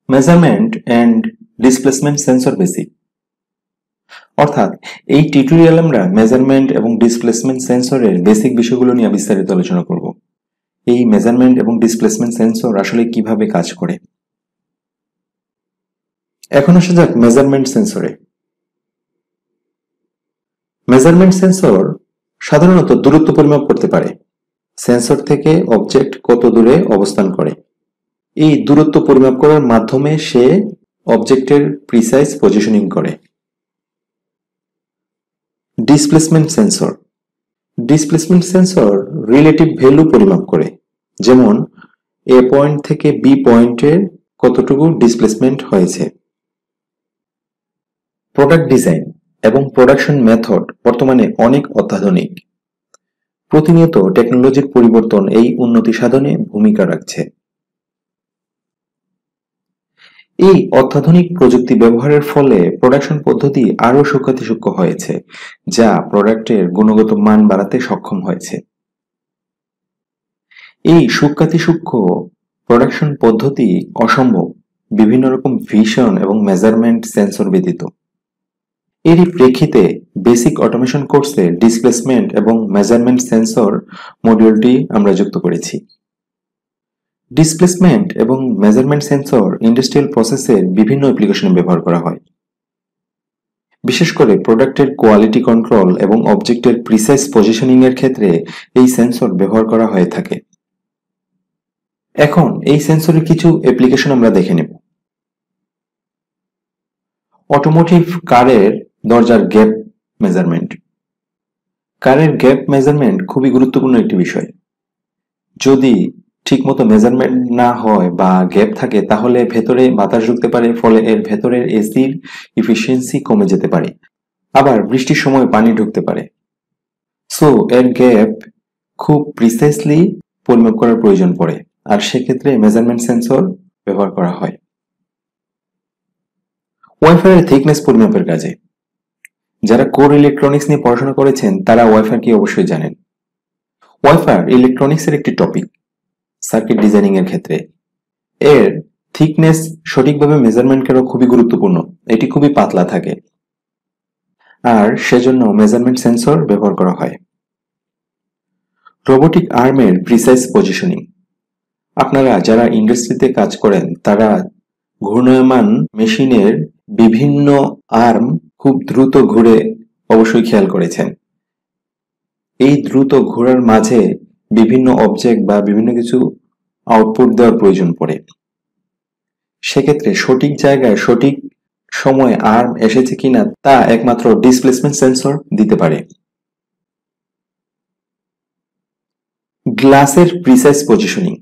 Measurement and displacement sensor basic. অর্থাৎ এই টিউটোরিয়ালে আমরা মেজারমেন্ট এবং ডিসপ্লেসমেন্ট সেন্সরের বেসিক বিষয়গুলো নিয়ে বিস্তারিত আলোচনা করব। এই মেজারমেন্ট এবং ডিসপ্লেসমেন্ট সেন্সর আসলে কিভাবে কাজ করে। এখন আসা যাক মেজারমেন্ট সেন্সরে। মেজারমেন্ট সেন্সর সাধারণত দূরত্ব পরিমাপ করতে পারে। সেন্সর থেকে অবজেক্ট কত দূরে অবস্থান করে, এই দূরত্ব পরিমাপ করার মাধ্যমে সে অবজেক্টের প্রিসাইজ পজিশনিং করে। ডিসপ্লেসমেন্ট সেন্সর রিলেটিভ ভ্যালু পরিমাপ করে, যেমন এ পয়েন্ট থেকে বি পয়েন্টের কতটুকু ডিসপ্লেসমেন্ট হয়েছে। প্রোডাক্ট ডিজাইন এবং প্রোডাকশন মেথড বর্তমানে অনেক অত্যাধুনিক। প্রতিনিয়ত টেকনোলজির পরিবর্তন এই উন্নতি সাধনে ভূমিকা রাখছে। এই অত্যাধুনিক প্রযুক্তি ব্যবহারের ফলে প্রোডাকশন পদ্ধতি আরও সূক্ষ্ম হয়েছে, যা প্রোডাক্টের গুণগত মান বাড়াতে সক্ষম হয়েছে। এই সূক্ষ্ম প্রোডাকশন পদ্ধতি অসম্ভব বিভিন্ন রকম ভিশন এবং মেজারমেন্ট সেন্সর ব্যতীত। এরই প্রেক্ষিতে বেসিক অটোমেশন কোর্সে ডিসপ্লেসমেন্ট এবং মেজারমেন্ট সেন্সর মডিউলটি আমরা যুক্ত করেছি। ডিসপ্লেসমেন্ট এবং মেজারমেন্ট সেন্সর ইন্ডাস্ট্রিয়াল প্রসেসের বিভিন্ন অ্যাপ্লিকেশনে ব্যবহার করা হয়। বিশেষ করে প্রোডাক্টের কোয়ালিটি কন্ট্রোল এবং অবজেক্টের প্রিসাইজ পজিশনিং এর ক্ষেত্রে এই সেন্সর ব্যবহার করা হয়ে থাকে। এখন এই সেন্সরের কিছু অ্যাপ্লিকেশন আমরা দেখে নেব। অটোমোটিভ কারের দরজার গ্যাপ মেজারমেন্ট। কারের গ্যাপ মেজারমেন্ট খুবই গুরুত্বপূর্ণ একটি বিষয়। যদি ঠিকমতো মেজারমেন্ট না হয় বা গ্যাপ থাকে, তাহলে ভেতরে বাতাস ঢুকতে পারে, ফলে এর ভেতরের এসির এফিসিয়েন্সি কমে যেতে পারে। আবার বৃষ্টির সময় পানি ঢুকতে পারে। সো এর গ্যাপ খুব প্রিসাইসলি পরিমাপ করার প্রয়োজন পড়ে, আর সেক্ষেত্রে মেজারমেন্ট সেন্সর ব্যবহার করা হয়। ওয়াইফাইয়ের থিকনেস পরিমাপের কাজে। যারা কোর ইলেকট্রনিক্স নিয়ে পড়াশোনা করেছেন তারা ওয়াইফাই কি অবশ্যই জানেন। ওয়াইফাই ইলেকট্রনিক্সের একটি টপিক সার্কিট ডিজাইনিং এর ক্ষেত্রে। এর থিকনেস সঠিকভাবে মেজারমেন্ট করা খুবই গুরুত্বপূর্ণ। এটি খুবই পাতলা থাকে, আর সেজন্য মেজারমেন্ট সেন্সর ব্যবহার করা হয়। রোবোটিক আর্মের প্রিসাইজ পজিশনিং। আপনারা যারা ইন্ডাস্ট্রিতে কাজ করেন তারা ঘূর্ণায়মান মেশিনের বিভিন্ন আর্ম খুব দ্রুত ঘুরে অবশ্যই খেয়াল করেছেন। এই দ্রুত ঘোরার মাঝে বিভিন্ন অবজেক্ট বা বিভিন্ন কিছু আউটপুট দেওয়ার প্রয়োজন পড়ে। সেক্ষেত্রে সঠিক জায়গায় সঠিক সময়ে আর্ম এসেছে কিনা তা একমাত্র ডিসপ্লেসমেন্ট সেন্সর দিতে পারে। গ্লাসের প্রিসাইজ পজিশনিং।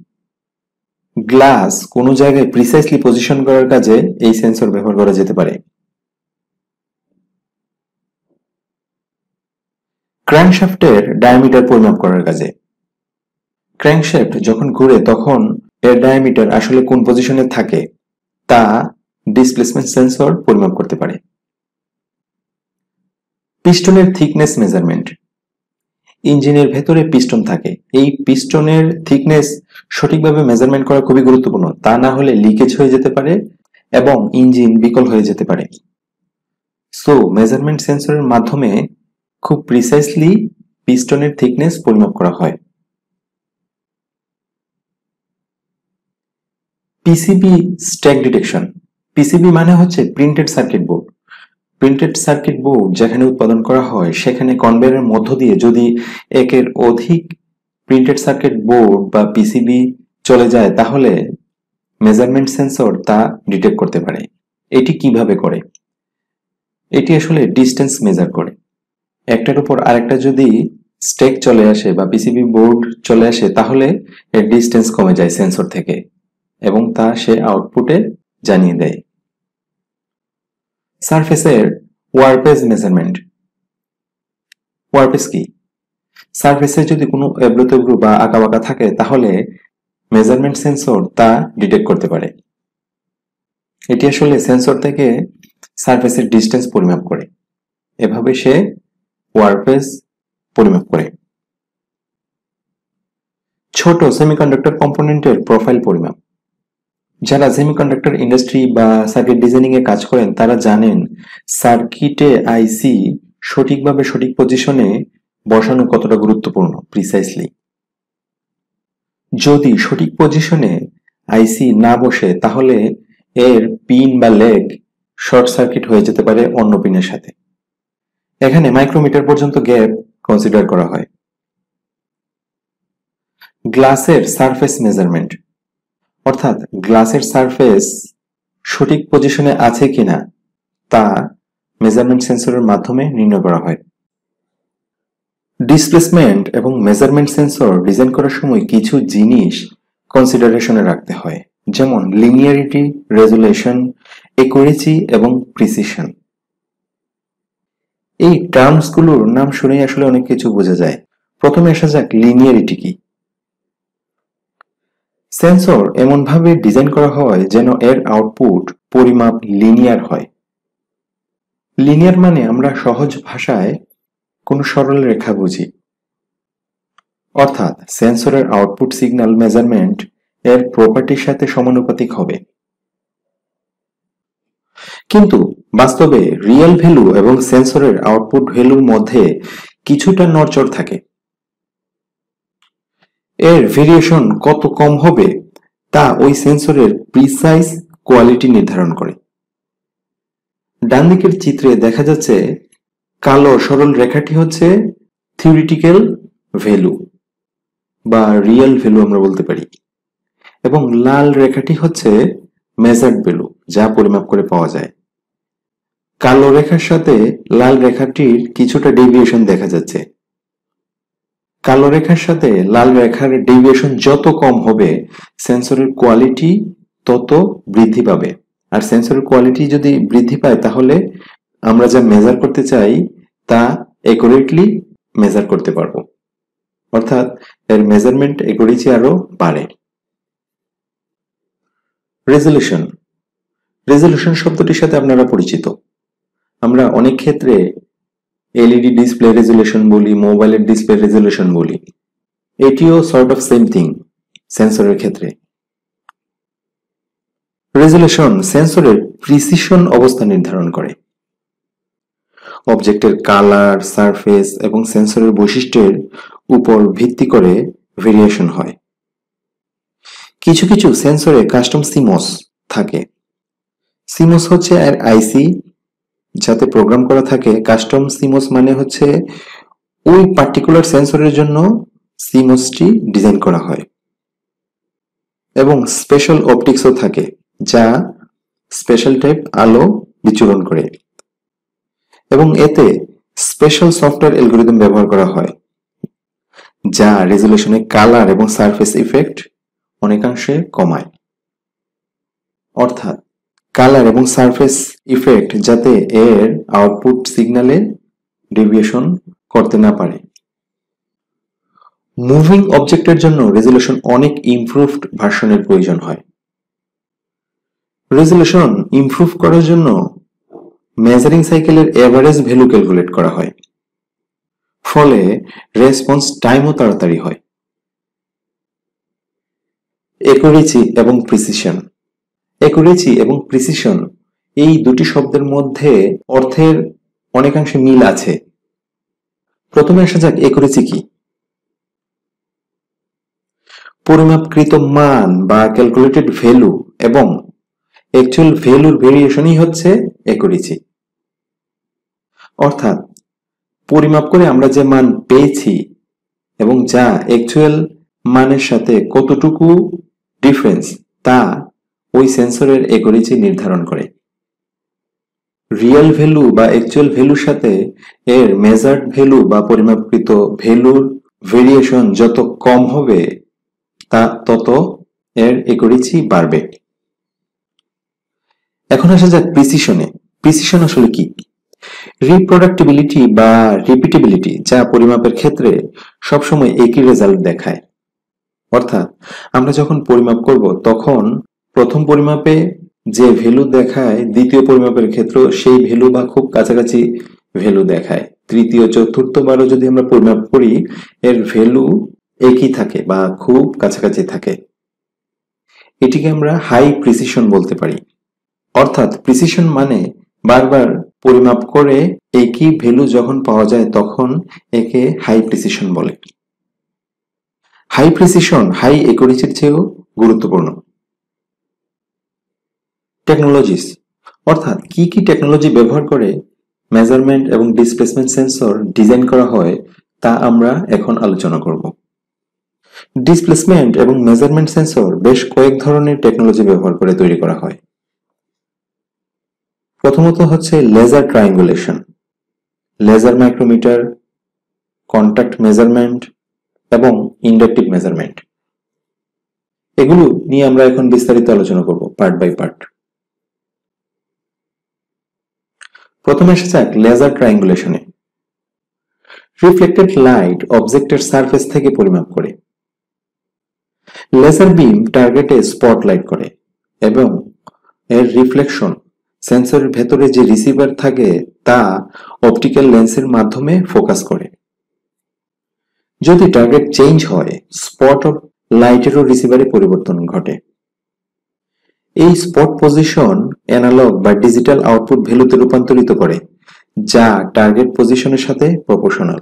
গ্লাস কোনো জায়গায় প্রিসাইসলি পজিশন করার কাজে এই সেন্সর ব্যবহার করা যেতে পারে। ক্র্যাঙ্কশ্যাফটের ডায়ামিটার পরিমাপ করার কাজে। ক্র্যাঙ্কশ্যাফট যখন ঘুরে তখন এর ডায়ামিটার আসলে কোন পজিশনে থাকে তা ডিসপ্লেসমেন্ট সেন্সর পরিমাপ করতে পারে। পিস্টনের থিকনেস মেজারমেন্ট। ইঞ্জিনের ভেতরে পিস্টন থাকে। এই পিস্টনের থিকনেস সঠিকভাবে মেজারমেন্ট করা খুবই গুরুত্বপূর্ণ। তা না হলে লিকেজ হয়ে যেতে পারে এবং ইঞ্জিন বিকল হয়ে যেতে পারে। সো মেজারমেন্ট সেন্সরের মাধ্যমে খুব প্রিসাইসলি পিস্টনের থিকনেস পরিমাপ করা হয়। PCB stack detection. পিসিবি মানে হচ্ছে printed circuit board. Printed circuit board যেখানে উৎপাদন করা হয় সেখানে কনভেয়ারের মধ্য দিয়ে যদি একের অধিক প্রিন্টেড সার্কিট বোর্ড বা পিসিবি চলে যায়, তাহলে মেজারমেন্ট সেন্সর তা ডিটেক্ট করতে পারে। এটি কিভাবে করে? এটি আসলে ডিস্টেন্স মেজার করে। একটার উপর আরেকটা যদি স্ট্যাক চলে আসে বা পিসিবি বোর্ড চলে আসে, তাহলে এর ডিস্টেন্স কমে যায় সেন্সর থেকে এবং তা সে আউটপুটে জানিয়ে দেয়। সারফেসের ওয়ারপেজ মেজারমেন্ট। ওয়ারপেজ কি? সারফেসে যদি কোনো এবড়ো-তেবড়ো বা আঁকাবাঁকা থাকে, তাহলে মেজারমেন্ট সেন্সর তা ডিটেক্ট করতে পারে। এটি আসলে সেন্সর থেকে সারফেসের ডিস্টেন্স পরিমাপ করে। এভাবে সে ওয়ারপেজ পরিমাপ করে। ছোট সেমিকন্ডাক্টর কম্পোনেন্টের প্রোফাইল পরিমাপ। যারা সেমিকন্ডাক্টর ইন্ডাস্ট্রি বা সার্কিট ডিজাইনিং এ কাজ করেন তারা জানেন সার্কিটে আইসি সঠিকভাবে সঠিক পজিশনে বসানো কতটা গুরুত্বপূর্ণ প্রিসাইসলি। যদি সঠিক পজিশনে আইসি না বসে তাহলে এর পিন বা লেগ শর্ট সার্কিট হয়ে যেতে পারে অন্য পিনের সাথে। এখানে মাইক্রোমিটার পর্যন্ত গ্যাপ কনসিডার করা হয়। গ্লাসের সারফেস মেজারমেন্ট, অর্থাৎ গ্লাসের সারফেস সঠিক পজিশনে আছে কিনা তা মেজারমেন্ট সেন্সরের মাধ্যমে নির্ণয় করা হয়। ডিসপ্লেসমেন্ট এবং মেজারমেন্ট সেন্সর ডিজাইন করার সময় কিছু জিনিস কনসিডারেশনে রাখতে হয়, যেমন লিনিয়ারিটি, রেজুলেশন, একুরেসি এবং প্রিসিশন। এই টার্মসগুলোর নাম শুনেই আসলে অনেক কিছু বোঝা যায়। প্রথমে আসা যাক লিনিয়ারিটি কি। সেন্সর এমনভাবে ডিজাইন করা হয় যেন এর আউটপুট পরিমাপ লিনিয়ার হয়। লিনিয়ার মানে আমরা সহজ ভাষায় কোনো সরল রেখা বুঝি, অর্থাৎ সেন্সরের আউটপুট সিগন্যাল মেজারমেন্ট এর প্রপার্টির সাথে সমানুপাতিক হবে। কিন্তু বাস্তবে রিয়েল ভ্যালু এবং সেন্সরের আউটপুট ভ্যালুর মধ্যে কিছুটা নড়চড় থাকে। এর ভেরিয়েশন কত কম হবে তা ওই সেন্সরের প্রিসাইজ কোয়ালিটি নির্ধারণ করে। ডান দিকের চিত্রে দেখা যাচ্ছে কালো সরল রেখাটি হচ্ছে থিওরিটিক্যাল ভ্যালু বা রিয়েল ভ্যালু আমরা বলতে পারি, এবং লাল রেখাটি হচ্ছে মেজার্ড ভ্যালু যা পরিমাপ করে পাওয়া যায়। কালো রেখার সাথে লাল রেখাটির কিছুটা ডেভিয়েশন দেখা যাচ্ছে। কালো রেখার সাথে লাল রেখার ডেভিয়েশন যত কম হবে সেন্সরের কোয়ালিটি তত বৃদ্ধি পাবে, আর সেন্সরের কোয়ালিটি যদি বৃদ্ধি পায় তাহলে আমরা যা মেজার করতে চাই তা একুরেটলি মেজার করতে পারবো, অর্থাৎ এর মেজারমেন্ট একুরেসি আরো বাড়ে। রেজলিউশন, রেজলিউশন শব্দটির সাথে আপনারা পরিচিত। আমরা অনেক ক্ষেত্রে এলইডি ডিসপ্লে রেজলিউশন বলি, মোবাইলের ডিসপ্লে রেজলিউশন বলি। এটিও সর্ট অফ সেম থিং সেন্সরের ক্ষেত্রে। রেজলিউশন সেন্সরের প্রিসিশন অবস্থা নির্ধারণ করে। অবজেক্টের কালার, সারফেস এবং সেন্সরের বৈশিষ্ট্যের উপর ভিত্তি করে ভেরিয়েশন হয়। কিছু কিছু সেন্সরে কাস্টম সিমস থাকে। সিমস হচ্ছে এর আইসি যাতে প্রোগ্রাম করা থাকে। কাস্টম সিমস মানে হচ্ছে ওই পার্টিকুলার সেন্সরের জন্য সিমসটি ডিজাইন করা হয়। এবং স্পেশাল অপটিক্সও থাকে যা স্পেশাল টাইপ আলো বিচরণ করে, এবং এতে স্পেশাল সফটওয়্যার অ্যালগরিদম ব্যবহার করা হয় যা রেজলিউশনে কালার এবং সারফেস ইফেক্ট অনেকাংশে কমায়। অর্থাৎ কালার এবং সারফেস ইফেক্ট যাতে এর আউটপুট সিগন্যালে ডেভিয়েশন করতে না পারে। মুভিং অবজেক্টের জন্য রেজলিউশন অনেক ইমপ্রুভড ভার্সনের প্রয়োজন হয়। রেজলিউশন ইমপ্রুভ করার জন্য মেজারিং সাইকেলের এভারেজ ভ্যালু ক্যালকুলেট করা হয়, ফলে রেসপন্স টাইমও তাড়াতাড়ি হয়। একুরেসি এবং প্রিসিশন, একুরেসি এবং প্রিসিশন এই দুটি শব্দের মধ্যে অর্থের অনেকাংশে মিল আছে। প্রথমে আসা যাক একুরেসি কি। পরিমাপকৃত মান বা ক্যালকুলেটেড ভ্যালু এবং অ্যাকচুয়াল ভ্যালুর ভেরিয়েশনই হচ্ছে একুরেসি। অর্থাৎ পরিমাপ করে আমরা যে মান পেয়েছি এবং যা অ্যাকচুয়াল মানের সাথে কতটুকু ডিফারেন্স তা ওই সেন্সরের একুরেসি নির্ধারণ করে। রিয়েল ভ্যালু বা অ্যাকচুয়াল ভ্যালুর সাথে এর মেজার্ড ভ্যালু বা পরিমাপকৃত ভ্যালুর ভেরিয়েশন যত কম হবে তা তত এর একুরেসি বাড়বে। এখন আসা যাক প্রিসিশনে। প্রিসিশন আসলে কি? রিপ্রোডাক্টিবিলিটি বা রিপিটেবিলিটি যা পরিমাপের ক্ষেত্রে সবসময় একই রেজাল্ট দেখায়। অর্থাৎ আমরা যখন পরিমাপ করব তখন প্রথম পরিমাপে যে ভ্যালু দেখায় দ্বিতীয় পরিমাপের ক্ষেত্রে সেই ভ্যালু বা খুব কাছাকাছি ভ্যালু দেখায়। তৃতীয় চতুর্থবারও যদি আমরা পরিমাপ করি এর ভ্যালু একই থাকে বা খুব কাছাকাছি থাকে। এটিকে আমরা হাই প্রিসিশন বলতে পারি। অর্থাৎ প্রিসিশন মানে বারবার পরিমাপ করে একই ভ্যালু যখন পাওয়া যায় তখন একে হাই প্রিসিশন বলে। হাই প্রিসিশন হাই অ্যাকুরেসির চেয়েও গুরুত্বপূর্ণ। টেকনোলজিস অর্থাৎ কি কি টেকনোলজি ব্যবহার করে মেজারমেন্ট এবং ডিসপ্লেসমেন্ট সেন্সর ডিজাইন করা হয় তা আমরা এখন আলোচনা করব। ডিসপ্লেসমেন্ট এবং মেজারমেন্ট সেন্সর বেশ কয়েক ধরনের টেকনোলজি ব্যবহার করে তৈরি করা হয়। প্রথমত হচ্ছে laser triangulation, laser micrometer, contact measurement এবং ইন্ডাকটিভ মেজারমেন্ট। এগুলো নিয়ে আমরা এখন বিস্তারিত আলোচনা করব পার্ট বাই পার্ট। প্রথমে আসা যাক লেজার ট্রায়াঙ্গুলেশনে। রিফ্লেক্টেড লাইট অবজেক্টের সারফেস থেকে পরিমাপ করে। লেজার বিম টার্গেটে স্পটলাইট করে এবং এর রিফ্লেকশন সেন্সরের ভেতরে যে রিসিভার থাকে তা অপটিক্যাল লেন্সের মাধ্যমে ফোকাস করে। যদি টার্গেট চেঞ্জ হয় স্পট অফ লাইটেরও রিসিভারে পরিবর্তন ঘটে। এই স্পট পজিশন অ্যানালগ বা ডিজিটাল আউটপুট ভ্যালুতে রূপান্তরিত করে যা টার্গেট পজিশনের সাথে প্রপোর্শনাল।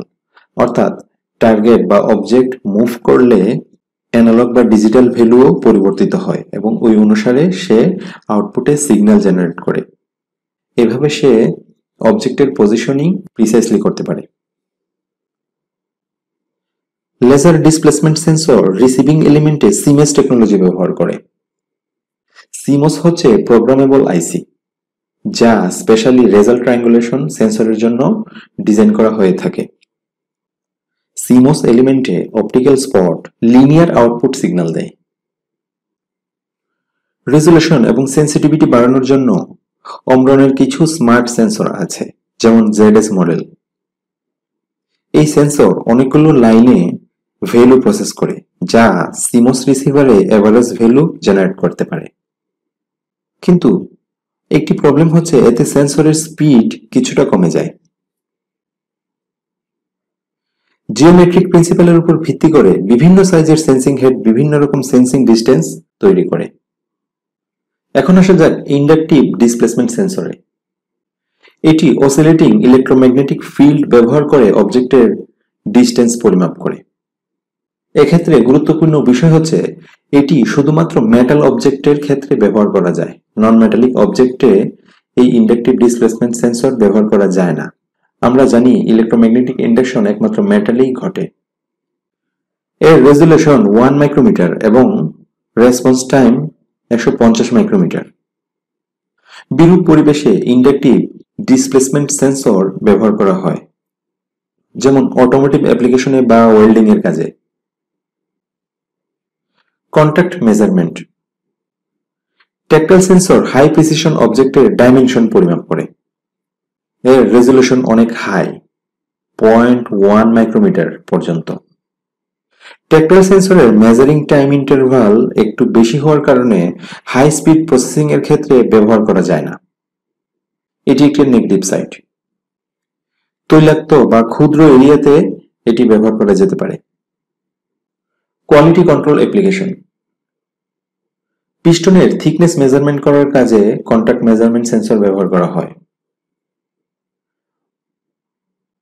অর্থাৎ টার্গেট বা অবজেক্ট মুভ করলে অ্যানালগ বা ডিজিটাল ভ্যালুও পরিবর্তিত হয় এবং ওই অনুসারে সে আউটপুটে সিগন্যাল জেনারেট করে। এভাবে সে অবজেক্টের পজিশনিং প্রিসাইসলি করতে পারে। লেজার ডিসপ্লেসমেন্ট সেন্সর রিসিভিং এলিমেন্টে সিএমওএস টেকনোলজি ব্যবহার করে। সিএমওএস হচ্ছে প্রোগ্রামেবল আইসি যা স্পেশালি লেজার ট্রায়াঙ্গুলেশন সেন্সরের জন্য ডিজাইন করা হয়ে থাকে। সিএমওএস এলিমেন্টে optical spot linear output signal দেয়। রেজোলিউশন এবং সেন্সিটিভিটি বাড়ানোর জন্য অমরনের কিছু স্মার্ট সেন্সর আছে, যেমন জেডএস মডেল। এই সেন্সর অনেকগুলো লাইনে ভ্যালু প্রসেস করে যা সিএমওএস রিসিভারে এভারেজ ভ্যালু জেনারেট করতে পারে। কিন্তু একটি প্রবলেম হচ্ছে এতে সেন্সরের স্পিড কিছুটা কমে যায়। জিওমেট্রিক প্রিন্সিপালের উপর ভিত্তি করে বিভিন্ন সাইজের সেন্সিং হেড বিভিন্ন রকম সেন্সিং ডিস্টেন্স তৈরি করে। এখন আসা যাক ইন্ডাকটিভ ডিসপ্লেসমেন্ট সেন্সরে। এটি অসিলেটিং ইলেকট্রোম্যাগনেটিক ফিল্ড ব্যবহার করে অবজেক্টের ডিস্টেন্স পরিমাপ করে। এক্ষেত্রে গুরুত্বপূর্ণ বিষয় হচ্ছে এটি শুধুমাত্র মেটাল অবজেক্টের ক্ষেত্রে ব্যবহার করা যায়, নন মেটালিক অবজেক্টে এই ইন্ডাকটিভ ডিসপ্লেসমেন্ট সেন্সর ব্যবহার করা যায় না। আমরা জানি ইলেকট্রোম্যাগনেটিক ইন্ডাকশন একমাত্র মেটালেই ঘটে। এর রেজোলিউশন 1 মাইক্রোমিটার এবং রেসপন্স টাইম 150 মাইক্রোমিটার। বিরূপ পরিবেশে ইন্ডাকটিভ ডিসপ্লেসমেন্ট সেন্সর ব্যবহার করা হয়, যেমন অটোমোটিভ অ্যাপ্লিকেশনে বা ওয়েল্ডিং এর কাজে। Contact measurement. Tactile sensor high precision অবজেক্টের ডাইমেনশন পরিমাপ করে। এর রেজোলিউশন অনেক হাই, 0.1 মাইক্রোমিটার পর্যন্ত। ট্যাকটাইল সেন্সরের মেজারিং টাইম ইন্টারভাল একটু বেশি হওয়ার কারণে হাই স্পিড প্রসেসিং এর ক্ষেত্রে ব্যবহার করা যায় না। এটি একটি নেগেটিভ সাইড। তৈলাক্ত বা ক্ষুদ্র এরিয়াতে এটি ব্যবহার করা যেতে পারে। Quality control application. পিস্টনের থিকনেস মেজারমেন্ট করার কাজে কন্টাক্ট মেজারমেন্ট সেন্সর ব্যবহার করা হয়।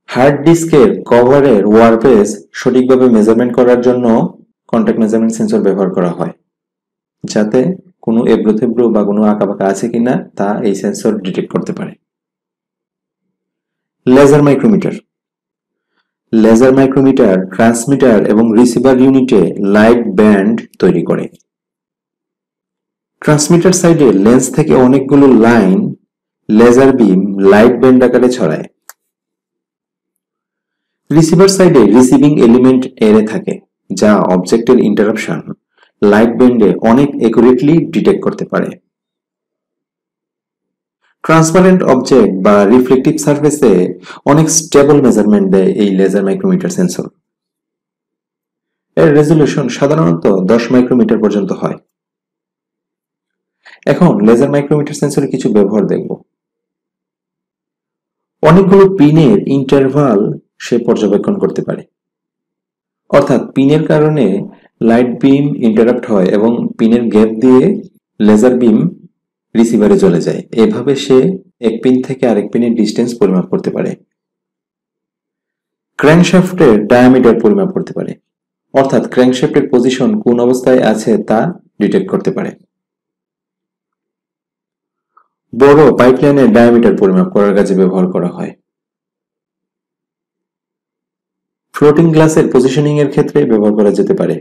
হার্ড ডিস্কের কভারের ওয়ারপেজ সঠিকভাবে মেজারমেন্ট করার জন্য কন্টাক্ট মেজারমেন্ট সেন্সর ব্যবহার করা হয়, যাতে কোনো এবড়ো থেবড়ো বা কোনো আঁকাবাঁকা আছে কিনা তা এই সেন্সর ডিটেক্ট করতে পারে। Laser micrometer. Laser micrometer transmitter এবং রিসিভার ইউনিটে লাইট ব্যান্ড তৈরি করে। ট্রান্সমিটার সাইডে লেন্স থেকে অনেকগুলো line laser beam light band আকারে ছড়ায়। রিসিভার সাইডে রিসিভিং এলিমেন্ট এরে থাকে যা অবজেক্টের ইন্টারাপশন লাইট ব্যান্ডে অনেক অ্যাকুরেটলি ডিটেক্ট করতে পারে। ট্রান্সপারেন্ট অবজেক্ট বা রিফ্লেকটিভ সারফেসে অনেক স্টেবল মেজারমেন্ট দেয় এই লেজার মাইক্রোমিটার সেন্সর। এর রেজোলিউশন সাধারণত 10 মাইক্রোমিটার পর্যন্ত হয়। এখন লেজার মাইক্রোমিটার সেন্সরের কিছু ব্যবহার দেখব। অনেকগুলো পিনের ইন্টারভাল সে পর্যবেক্ষণ করতে পারে, অর্থাৎ পিনের কারণে লাইট বিম ইন্টারাপ্ট হয় এবং পিনের গ্যাপ দিয়ে লেজার বিম রিসিভারে চলে যায়। এভাবে সে এক পিন থেকে আরেক পিনের ডিস্টেন্স পরিমাপ করতে পারে। ক্র্যাঙ্কশ্যাফটের ডায়ামিটার পরিমাপ করতে পারে, অর্থাৎ ক্র্যাঙ্কশ্যাফটের পজিশন কোন অবস্থায় আছে তা ডিটেক্ট করতে পারে। বড় পাইপলাইনের ডায়ামিটার পরিমাপ করার কাজে ব্যবহার করা হয়। ফ্লোটিং গ্লাসের পজিশনিং এর ক্ষেত্রে ব্যবহার করা যেতে পারে।